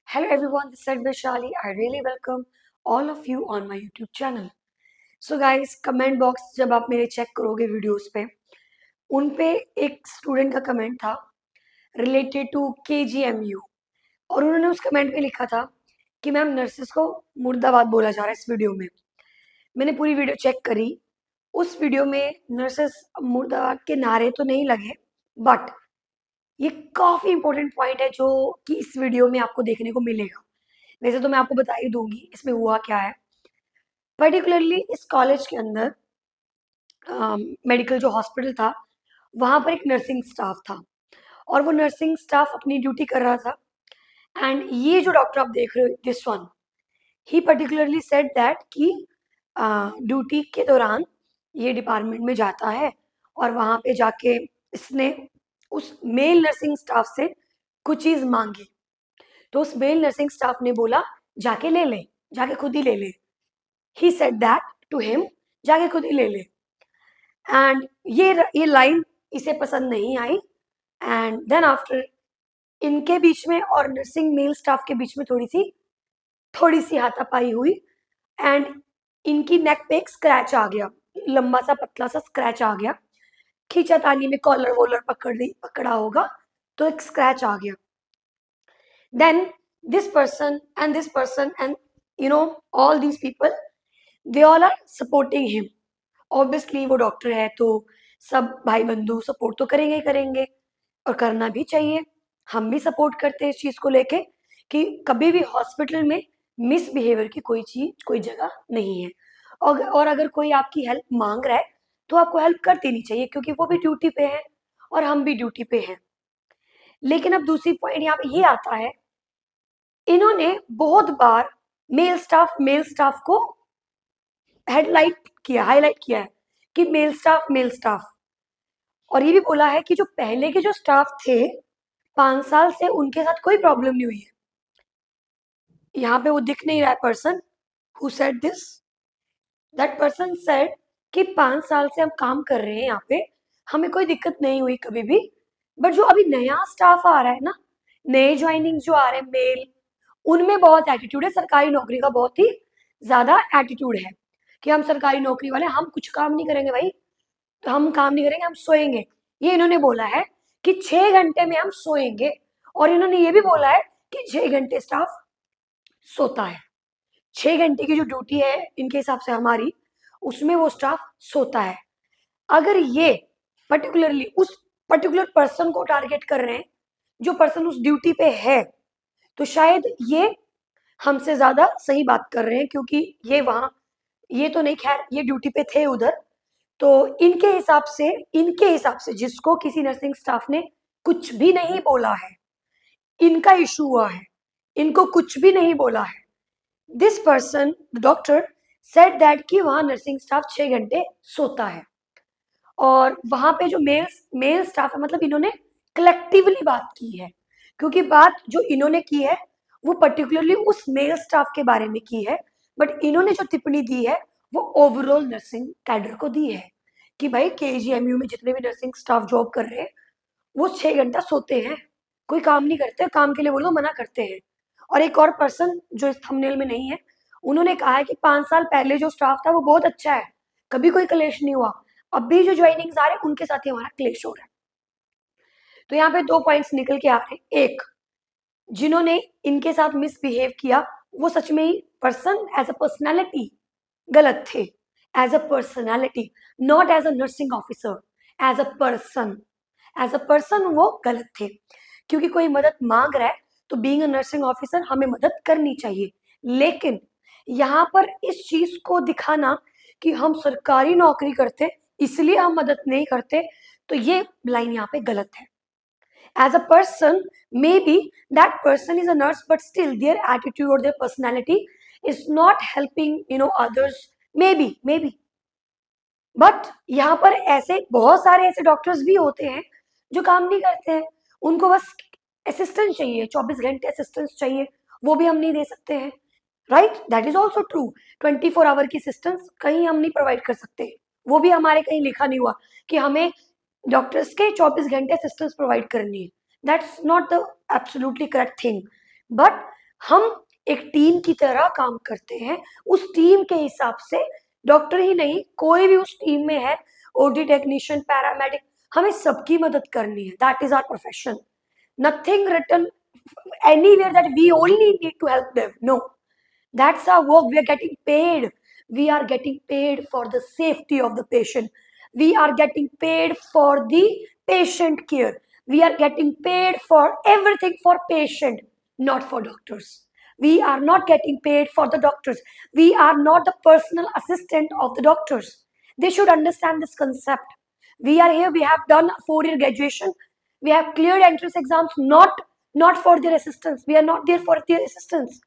Hello everyone, this is Vaishali. I really welcome all of you on my YouTube channel. So guys, comment box जब आप मेरे check करोगे videos पे, उन पे एक स्टूडेंट का कमेंट था रिलेटेड टू KGMU और उन्होंने उस कमेंट में लिखा था कि मैम नर्सेस को मुर्दाबाद बोला जा रहा है इस वीडियो में। मैंने पूरी वीडियो चेक करी। उस वीडियो में नर्सेस मुर्दाबाद के नारे तो नहीं लगे, बट ये काफी इंपॉर्टेंट पॉइंट है जो कि इस वीडियो में आपको देखने को मिलेगा। वैसे तो मैं आपको बता ही दूंगी इसमें हुआ क्या है। पर्टिकुलरली इस कॉलेज के अंदर मेडिकल जो हॉस्पिटल था, वहां पर एक नर्सिंग स्टाफ था और वो नर्सिंग स्टाफ अपनी ड्यूटी कर रहा था। एंड ये जो डॉक्टर आप देख रहे हो, this one, he particularly said that कि ड्यूटी के दौरान ये डिपार्टमेंट में जाता है और वहां पे जाके इसने उस मेल नर्सिंग स्टाफ से कुछ चीज मांगी। तो उस मेल नर्सिंग स्टाफ ने बोला जाके ले ले, जाके खुद ही ले ले। He said that to him, जाके खुद ही ले ले। एंड ये लाइन इसे पसंद नहीं आई। एंड देन आफ्टर इनके बीच में और नर्सिंग मेल स्टाफ के बीच में थोड़ी सी हाथापाई हुई। एंड इनकी नेक पे एक स्क्रैच आ गया, लंबा सा पतला सा स्क्रैच आ गया। खींचातानी में कॉलर वॉलर पकड़ा होगा, तो एक स्क्रैच आ गया। Then this person and all these people, they all are supporting him. Obviously वो डॉक्टर है तो सब भाई बंधु सपोर्ट तो करेंगे ही करेंगे, और करना भी चाहिए। हम भी सपोर्ट करते हैं इस चीज को लेके कि कभी भी हॉस्पिटल में मिसबिहेवियर की कोई जगह नहीं है। और अगर कोई आपकी हेल्प मांग रहा है तो आपको हेल्प कर देनी चाहिए, क्योंकि वो भी ड्यूटी पे है और हम भी ड्यूटी पे हैं। लेकिन अब दूसरी पॉइंट यहाँ पे ये आता है, इन्होंने बहुत बार मेल स्टाफ को हाईलाइट किया है कि मेल स्टाफ, और ये भी बोला है कि जो पहले के जो स्टाफ थे 5 साल से, उनके साथ कोई प्रॉब्लम नहीं हुई है। यहाँ पे वो दिख नहीं रहा है person who said this. That person said कि 5 साल से हम काम कर रहे हैं यहाँ पे, हमें कोई दिक्कत नहीं हुई कभी भी। बट जो अभी नया स्टाफ आ रहा है ना, नए ज्वाइनिंग जो आ रहे हैं मेल, उनमें बहुत एटीट्यूड है। सरकारी नौकरी का बहुत ही ज्यादा एटीट्यूड है कि हम सरकारी नौकरी वाले, हम कुछ काम नहीं करेंगे भाई, तो हम काम नहीं करेंगे, हम सोएंगे। ये इन्होंने बोला है कि 6 घंटे में हम सोएंगे, और इन्होंने ये भी बोला है कि 6 घंटे स्टाफ सोता है। 6 घंटे की जो ड्यूटी है इनके हिसाब से हमारी, उसमें वो स्टाफ सोता है। अगर ये पर्टिकुलरली उस पर्टिकुलर पर्सन को टारगेट कर रहे हैं, जो पर्सन उस ड्यूटी पे है, तो शायद ये हमसे ज्यादा सही बात कर रहे हैं, क्योंकि ये तो नहीं, खैर ये ड्यूटी पे थे उधर। तो इनके हिसाब से जिसको किसी नर्सिंग स्टाफ ने कुछ भी नहीं बोला है, इनका इशू हुआ है, इनको कुछ भी नहीं बोला है। This person doctor said that कि वहां नर्सिंग स्टाफ 6 घंटे सोता है। और वहां पे जो मेल स्टाफ है, मतलब इन्होंने कलेक्टिवली बात की है, क्योंकि बात जो इन्होंने की है वो पर्टिकुलरली उस मेल स्टाफ के बारे में की है। बट इन्होंने जो टिप्पणी दी है वो ओवरऑल नर्सिंग कैडर को दी है कि भाई KGMU में जितने भी नर्सिंग स्टाफ जॉब कर रहे हैं वो 6 घंटा सोते हैं, कोई काम नहीं करते, काम के लिए बोलो मना करते हैं। और एक और पर्सन जो इस थंबनेल में नहीं है, उन्होंने कहा है कि 5 साल पहले जो स्टाफ था वो बहुत अच्छा है, कभी कोई क्लेश नहीं हुआ। अब भी जो ज्वाइनिंग्स आ रहे हैं उनके साथ ही हमारा क्लेश हो रहा है। तो यहाँ पे 2 पॉइंट्स निकल के आ रहे हैं। एक, जिन्होंने इनके साथ मिसबिहेव किया वो सच में ही पर्सन एज अ पर्सनैलिटी गलत थे। As a personality, not as a nursing officer, as a person, as a person वो गलत थे। क्योंकि कोई मदद मांग रहा है तो बीइंग अ नर्सिंग ऑफिसर हमें मदद करनी चाहिए। लेकिन यहाँ पर इस चीज को दिखाना कि हम सरकारी नौकरी करते इसलिए हम मदद नहीं करते, तो ये लाइन यहाँ पे गलत है। As a person, maybe that person is a nurse, but still their attitude or their personality is not helping, others. Maybe. But यहाँ पर ऐसे बहुत सारे ऐसे डॉक्टर्स भी होते हैं जो काम नहीं करते हैं, उनको बस असिस्टेंस चाहिए, 24 घंटे असिस्टेंस चाहिए, वो भी हम नहीं दे सकते हैं। Right, that is also true. 24 hour की असिस्टेंस कहीं हम नहीं प्रोवाइड कर सकते, वो भी हमारे कहीं लिखा नहीं हुआ कि हमें डॉक्टर्स के 24 घंटे असिस्टेंस प्रोवाइड करनी है। That's not the absolutely correct thing. But हम एक टीम की तरह काम करते हैं, उस टीम के हिसाब से डॉक्टर ही नहीं कोई भी उस टीम में है, ओटी टेक्नीशियन, पैरामेडिक, हमें सबकी मदद करनी है. That is our profession. Nothing written anywhere that we only need to help them. No, that's our work. We are getting paid. We are getting paid for the safety of the patient. We are getting paid for the patient care. We are getting paid for everything for patient, not for doctors. We are not getting paid for the doctors. We are not the personal assistant of the doctors. They should understand this concept. We are here. We have done a 4-year graduation. We have cleared entrance exams, not for their assistance. We are not there for their assistance.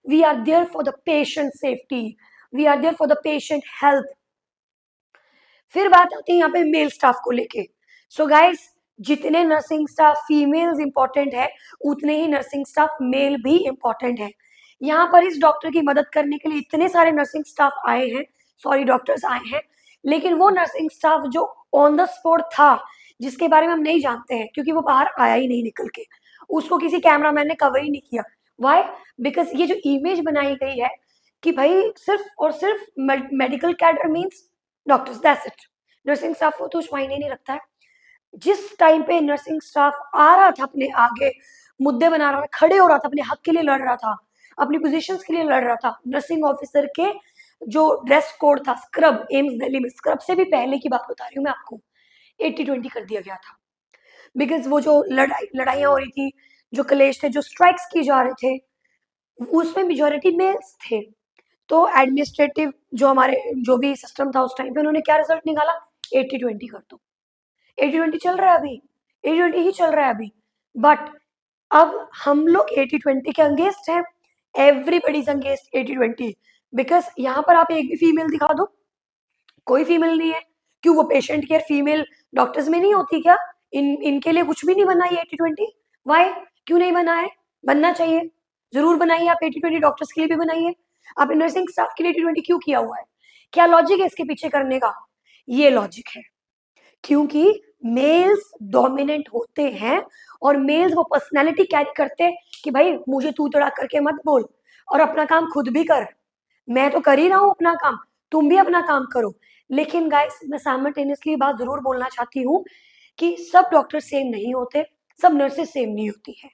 We are there for the patient safety. We are there for the patient health. फिर बात आती है यहाँ पे mail staff को लेके. So guys, जितने nursing staff females important है, उतने ही नर्सिंग स्टाफ मेल भी इंपॉर्टेंट है. यहाँ पर इस डॉक्टर की मदद करने के लिए इतने सारे नर्सिंग स्टाफ आए हैं, सॉरी डॉक्टर्स आए हैं, लेकिन वो नर्सिंग स्टाफ जो ऑन द स्पॉट था, जिसके बारे में हम नहीं जानते हैं क्योंकि वो बाहर आया ही नहीं निकल के, उसको किसी कैमरामैन ने कवर ही नहीं किया. वाई? बिकॉज ये जो इमेज बनाई गई है कि भाई सिर्फ और सिर्फ medical cadre means doctors, that's it. Nursing staff को तो कुछ मायने नहीं रखता है. जिस टाइम पे नर्सिंग स्टाफ आ रहा था अपने आगे, मुद्दे बना रहा था, खड़े हो रहा था, अपने हक के लिए लड़ रहा था, अपनी पोजीशंस के लिए लड़ रहा था, नर्सिंग ऑफिसर के जो ड्रेस कोड था, स्क्रब, एम्स दिल्ली में स्क्रब से भी पहले की बात बता रही हूँ मैं आपको, 80-20 कर दिया गया था. बिकॉज वो जो लड़ाइयाँ हो रही थी, जो कलेश थे, जो स्ट्राइक्स किए जा रहे थे, उसमें मेजोरिटी मेल्स थे. तो एडमिनिस्ट्रेटिव जो हमारे जो भी सिस्टम था उस टाइम पे, उन्होंने क्या रिजल्ट निकाला, 80-20 कर दो. 80-20 चल रहा है अभी, 80-20 ही चल रहा है अभी. बट अब हम लोग 80-20 के अंगेंस्ट हैं. Everybody is against 80-20. बिकॉज यहाँ पर आप एक भी फीमेल दिखा दो, कोई फीमेल नहीं है. क्यों? वो पेशेंट केयर फीमेल डॉक्टर्स में नहीं होती क्या? इनके लिए कुछ भी नहीं बना ये 80-20. वाई? क्यों नहीं बना है? बनना चाहिए, जरूर बनाइए. आप 80-20 डॉक्टर्स के लिए भी बनाइए. आप नर्सिंग स्टाफ के लिए 80-20 क्यों किया हुआ है? क्या लॉजिक है इसके पीछे करने का? ये लॉजिक है क्योंकि मेल्स डोमिनेंट होते हैं और मेल्स वो पर्सनैलिटी कैरी करते हैं कि भाई मुझे तू तड़ा करके मत बोल और अपना काम खुद भी कर. मैं तो कर ही रहा हूँ अपना काम, तुम भी अपना काम करो. लेकिन गाइस, मैं साइमल्टेनियसली बात जरूर बोलना चाहती हूँ कि सब डॉक्टर सेम नहीं होते, सब नर्सेस सेम नहीं होती है.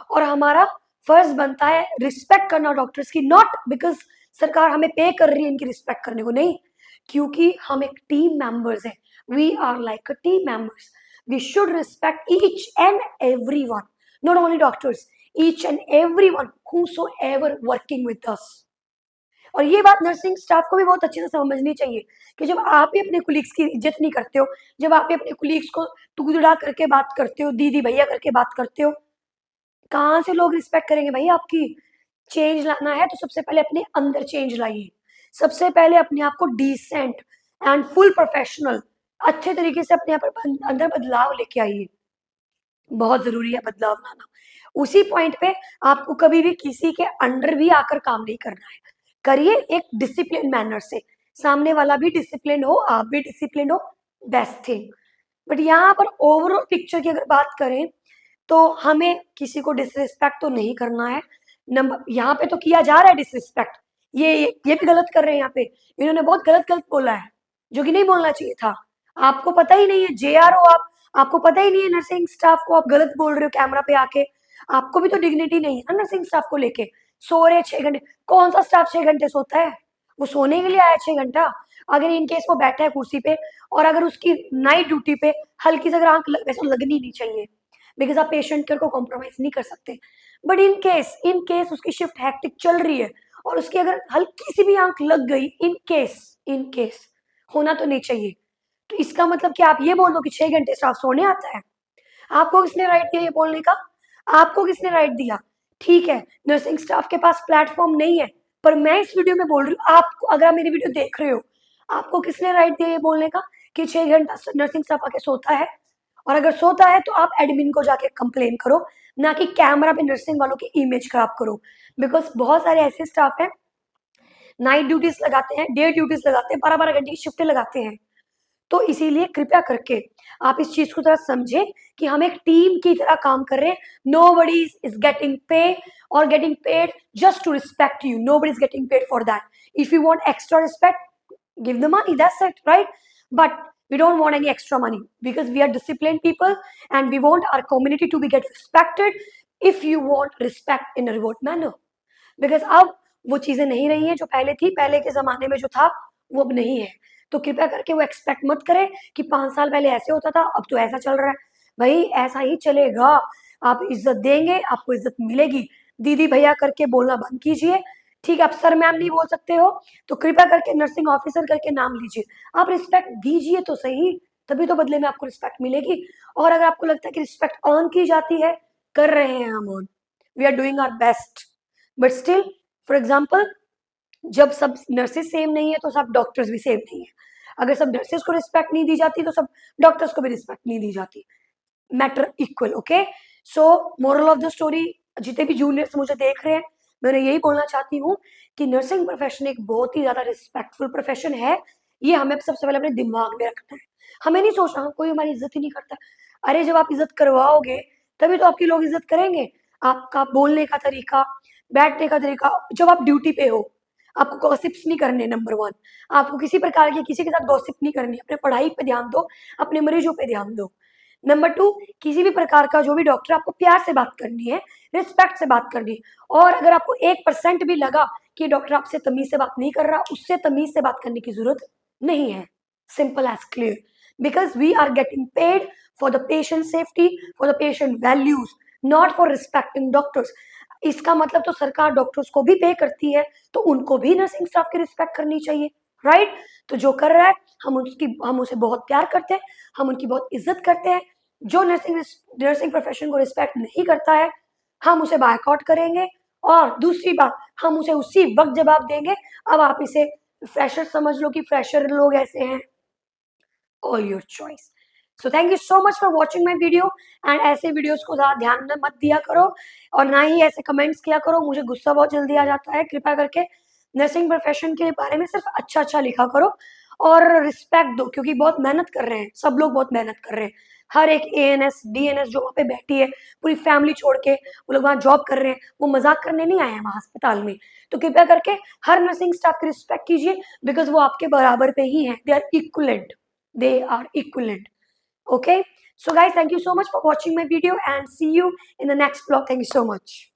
और हमारा फर्ज बनता है रिस्पेक्ट करना डॉक्टर्स की, नॉट बिकॉज सरकार हमें पे कर रही है इनकी रिस्पेक्ट करने को, नहीं, क्योंकि हम एक टीम मेंबर्स हैं. We are like a team members. We should respect each and every one, not only doctors, each and every one whosoever working with us. और ये बात नर्सिंग स्टाफ को भी बहुत अच्छे से समझनी चाहिए कि जब आप ही अपने कुलीग्स की इज्जत नहीं करते हो, जब आप ही अपने कुलीग्स को तुगड़ा करके बात करते हो, दीदी भैया करके बात करते हो, कहाँ से लोग रिस्पेक्ट करेंगे भाई आपकी? चेंज लाना है तो सबसे पहले अपने अंदर चेंज लाइए. सबसे पहले अपने आप को डिसेंट एंड फुल प्रोफेशनल अच्छे तरीके से अपने आप अंदर बदलाव लेके आइए. बहुत जरूरी है बदलाव लाना. उसी पॉइंट पे आपको कभी भी किसी के अंडर भी आकर काम नहीं करना है. करिए एक डिसिप्लिन मैनर से, सामने वाला भी डिसिप्लिन हो, आप भी डिसिप्लिन हो, बेस्ट थिंग. बट यहाँ पर ओवरऑल पिक्चर की अगर बात करें तो हमें किसी को डिसरिस्पेक्ट तो नहीं करना है. नंबर यहाँ पे तो किया जा रहा है डिसरिस्पेक्ट, ये भी गलत कर रहे हैं. यहाँ पे इन्होंने बहुत गलत गलत बोला है जो कि नहीं बोलना चाहिए था. आपको पता ही नहीं है, जेआर हो आप, आपको पता ही नहीं है नर्सिंग स्टाफ को आप गलत बोल रहे हो कैमरा पे आके. आपको भी तो डिग्निटी नहीं है ना नर्सिंग स्टाफ को लेके. सो रहे 6 घंटे, कौन सा स्टाफ 6 घंटे सोता है? वो सोने के लिए आया 6 घंटा. अगर इन केस वो बैठा है कुर्सी पे और अगर उसकी नाइट ड्यूटी पे हल्की से अगर आंख वैसे लगनी नहीं चाहिए, बिकॉज आप पेशेंट केयर को कॉम्प्रोमाइज नहीं कर सकते. बट इन केस उसकी शिफ्ट हैक्टिक चल रही है और उसकी अगर हल्की सी भी आंख लग गई, इन केस होना तो नहीं चाहिए, तो इसका मतलब कि आप ये बोल दो कि 6 घंटे स्टाफ सोने आता है? आपको किसने राइट दिया ये बोलने का? आपको किसने राइट दिया? ठीक है, नर्सिंग स्टाफ के पास प्लेटफॉर्म नहीं है, पर मैं इस वीडियो में बोल रही हूँ आपको, अगर आप मेरी वीडियो देख रहे हो, आपको किसने राइट दिया ये बोलने का कि 6 घंटा नर्सिंग स्टाफ आके सोता है? और अगर सोता है तो आप एडमिन को जाके कंप्लेन करो, ना कि कैमरा पे नर्सिंग वालों की इमेज खराब करो. बिकॉज बहुत सारे ऐसे स्टाफ हैं नाइट ड्यूटीज लगाते हैं, डे ड्यूटीज लगाते हैं, 12-12 घंटे की शिफ्टें लगाते हैं. तो इसीलिए कृपया करके आप इस चीज को थोड़ा समझें कि हम एक टीम की तरह काम कर रहे हैं. Nobody is getting paid or getting paid just to respect you. Nobody is getting paid for that. If you want extra respect, give the money. That's it, right? But we don't want any extra money because we are disciplined people and we want our community to be get respected. If you want respect in a reward manner, because अब वो चीजें नहीं रही हैं जो पहले थी. पहले के जमाने में जो था वो अब नहीं है. तो कृपया करके वो एक्सपेक्ट मत करें कि 5 साल पहले ऐसे होता था अब तो ऐसा चल रहा है. भाई ऐसा ही चलेगा. आप इज्जत देंगे आपको इज्जत मिलेगी. दीदी भैया करके बोलना बंद कीजिए. ठीक है, आप सर मैम नहीं बोल सकते हो तो कृपया करके नर्सिंग ऑफिसर करके नाम लीजिए. आप रिस्पेक्ट दीजिए तो सही, तभी तो बदले में आपको रिस्पेक्ट मिलेगी. और अगर आपको लगता है कि रिस्पेक्ट अर्न की जाती है, कर रहे हैं हम earn. We are doing our best. But still, for example, जब सब नर्सेस सेम नहीं है तो सब डॉक्टर्स भी सेम नहीं है. अगर सब नर्सेस को रिस्पेक्ट नहीं दी जाती तो सब डॉक्टर्स को भी रिस्पेक्ट नहीं दी जाती. Matter equal. Okay, so moral of the story, जितने भी जूनियर्स मुझे देख रहे हैं, मैं यही बोलना चाहती हूँ कि नर्सिंग प्रोफेशन एक बहुत ही ज्यादा रिस्पेक्टफुल प्रोफेशन है. ये हमें सबसे पहले अपने दिमाग में रखना है. हमें नहीं सोचना कोई हमारी इज्जत ही नहीं करता. अरे जब आप इज्जत करवाओगे तभी तो आपके लोग इज्जत करेंगे. आपका बोलने का तरीका, बैठने का तरीका, जब आप ड्यूटी पे हो आपको गॉसिप्स नहीं करने. नंबर 1, आपको किसी प्रकार की किसी के साथ गॉसिप नहीं करनी. अपने पढ़ाई पे ध्यान दो, अपने मरीजों पे ध्यान दो. नंबर 2, किसी भी प्रकार का जो भी डॉक्टर, आपको प्यार से बात करनी है, रिस्पेक्ट से बात करनी है. और अगर आपको 1% भी लगा कि डॉक्टर आपसे तमीज से बात नहीं कर रहा, उससे तमीज से बात करने की जरूरत नहीं है. Simple as clear. Because we are getting paid for the patient safety, for the patient values, not for respecting doctors. इसका मतलब तो सरकार डॉक्टर्स को भी पे करती है तो उनको भी नर्सिंग स्टाफ की रिस्पेक्ट करनी चाहिए. राइट? तो जो कर रहा है हम उसे बहुत प्यार करते हैं, हम उनकी बहुत इज्जत करते हैं. जो नर्सिंग प्रोफेशन को रिस्पेक्ट नहीं करता है हम उसे बायकॉट करेंगे. और दूसरी बात, हम उसे उसी वक्त जवाब देंगे. अब आप इसे फ्रेशर समझ लो कि फ्रेशर लोग ऐसे हैं, all your choice. So thank you so much for watching my video. And ऐसे वीडियोस को ज़्यादा ध्यान में मत दिया करो और ना ही ऐसे कमेंट्स किया करो. मुझे गुस्सा बहुत जल्दी आ जाता है. कृपया करके नर्सिंग प्रोफेशन के बारे में सिर्फ अच्छा अच्छा लिखा करो और रिस्पेक्ट दो, क्योंकि बहुत मेहनत कर रहे हैं सब लोग, बहुत मेहनत कर रहे हैं. हर एक ANS DNS जो वहाँ पे बैठी है, पूरी फैमिली छोड़ के वो लोग वहाँ जॉब कर रहे हैं. वो मजाक करने नहीं आए हैं वहाँ अस्पताल में. तो कृपया करके हर नर्सिंग स्टाफ की रिस्पेक्ट कीजिए, बिकॉज वो आपके बराबर पे ही हैं. They are equivalent. They are equivalent. Okay, so guys, thank you so much for watching my video and see you in the next vlog. Thank you so much.